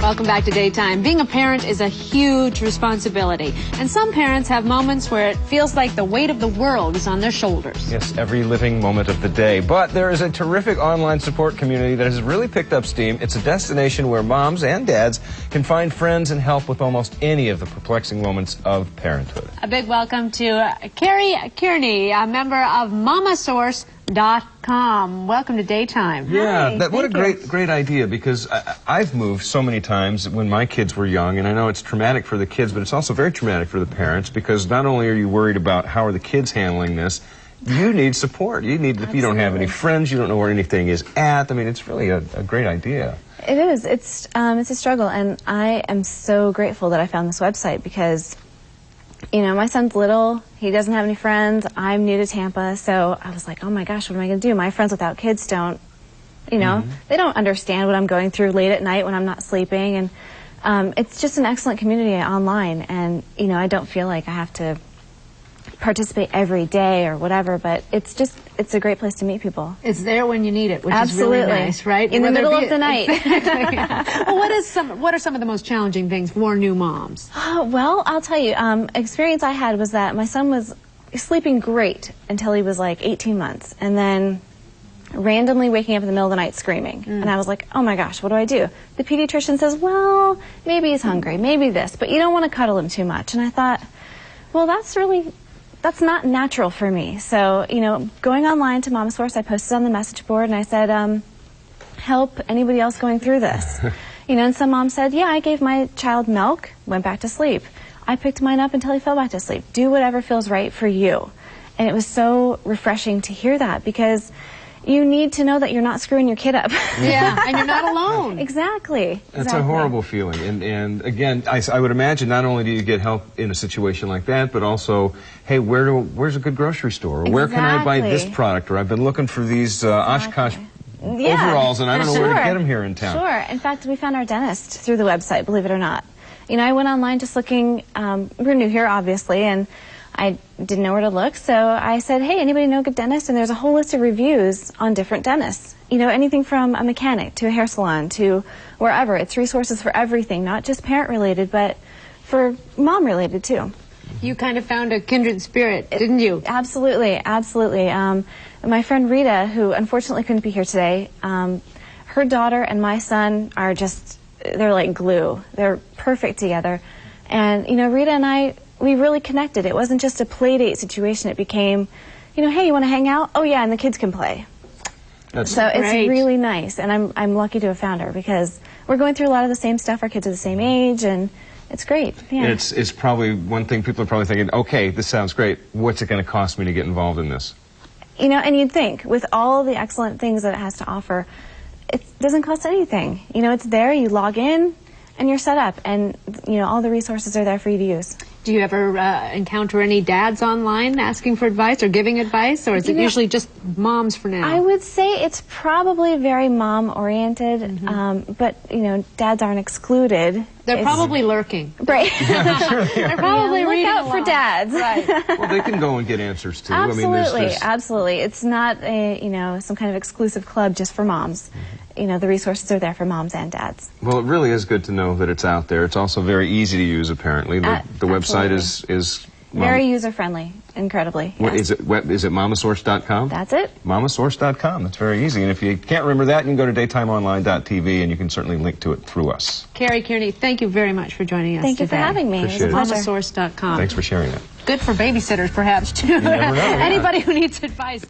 Welcome back to Daytime. Being a parent is a huge responsibility, and some parents have moments where it feels like the weight of the world is on their shoulders. Yes, every living moment of the day. But there is a terrific online support community that has really picked up steam. It's a destination where moms and dads can find friends and help with almost any of the perplexing moments of parenthood. A big welcome to Carrie Kearney, a member of MamaSource.com. Welcome to Daytime. Yeah, Hi, what a great idea, because I've moved so many times when my kids were young, and I know it's traumatic for the kids, but it's also very traumatic for the parents, because not only are you worried about how are the kids handling this, you need support. You need, if you don't have any friends, you don't know where anything is at. I mean, it's really a great idea. It is. It's a struggle, and I am so grateful that I found this website because, you know, my son's little, he doesn't have any friends, I'm new to Tampa, so I was like, oh my gosh, what am I going to do? My friends without kids don't, you know, they don't understand what I'm going through late at night when I'm not sleeping, and it's just an excellent community online, and, you know, I don't feel like I have to participate every day or whatever, but it's a great place to meet people. It's there when you need it, which Absolutely. is really nice, right? In the middle of the night. Exactly. Well, what are some of the most challenging things for new moms? Well, I'll tell you, experience I had was that my son was sleeping great until he was like 18 months, and then randomly waking up in the middle of the night screaming. And I was like, oh my gosh, what do I do? The pediatrician says, well, maybe he's hungry, maybe this, but you don't want to cuddle him too much. And I thought, well, that's not natural for me. So, you know, going online to MamaSource, I posted on the message board and I said, help anybody else going through this. You know, and some mom said, yeah, I gave my child milk, went back to sleep. I picked mine up until he fell back to sleep. Do whatever feels right for you. And it was so refreshing to hear that, because you need to know that you're not screwing your kid up. Yeah, and you're not alone. Exactly. That's a horrible feeling. And again, I would imagine not only do you get help in a situation like that, but also, hey, where's a good grocery store? Or where can I buy this product? Or I've been looking for these Oshkosh overalls, and I don't know where to get them here in town. Sure. In fact, we found our dentist through the website, believe it or not. You know, I went online just looking, we're new here, obviously, and I didn't know where to look, so I said, hey, anybody know a good dentist? And there's a whole list of reviews on different dentists. You know, anything from a mechanic to a hair salon to wherever. It's resources for everything, not just parent-related, but for mom-related, too. You kind of found a kindred spirit, didn't you? Absolutely, absolutely. My friend Rita, who unfortunately couldn't be here today, her daughter and my son are just, they're like glue. They're perfect together. And, you know, Rita and I, we really connected. It wasn't just a play date situation. It became, you know, hey, you want to hang out? Oh, yeah, and the kids can play. It's really nice, and I'm lucky to have found her, because we're going through a lot of the same stuff. Our kids are the same age, and it's great. Yeah. It's probably one thing people are probably thinking, okay, this sounds great. What's it going to cost me to get involved in this? You know, and you'd think, with all the excellent things that it has to offer, it doesn't cost anything. You know, it's there, you log in, and you're set up, and, you know, all the resources are there for you to use. Do you ever encounter any dads online asking for advice or giving advice, or is it usually just moms for now? I would say it's probably very mom-oriented, but, you know, dads aren't excluded. They're probably lurking. Right. Yeah, sure they are. They're probably reading Look out for dads. Right. Well, they can go and get answers, too. Absolutely, I mean, absolutely. It's not a, you know, some kind of exclusive club just for moms. You know, the resources are there for moms and dads. Well, it really is good to know that it's out there. It's also very easy to use, apparently. The website is very user-friendly, incredibly. What is it? Is it MamaSource.com? That's it. MamaSource.com. That's very easy. And if you can't remember that, you can go to DaytimeOnline.tv, and you can certainly link to it through us. Carrie Kearney, thank you very much for joining us Thank you today. for having me. Appreciate it was a pleasure. MamaSource.com. Thanks for sharing that. Good for babysitters, perhaps, too. You never know, yeah. Anybody who needs advice.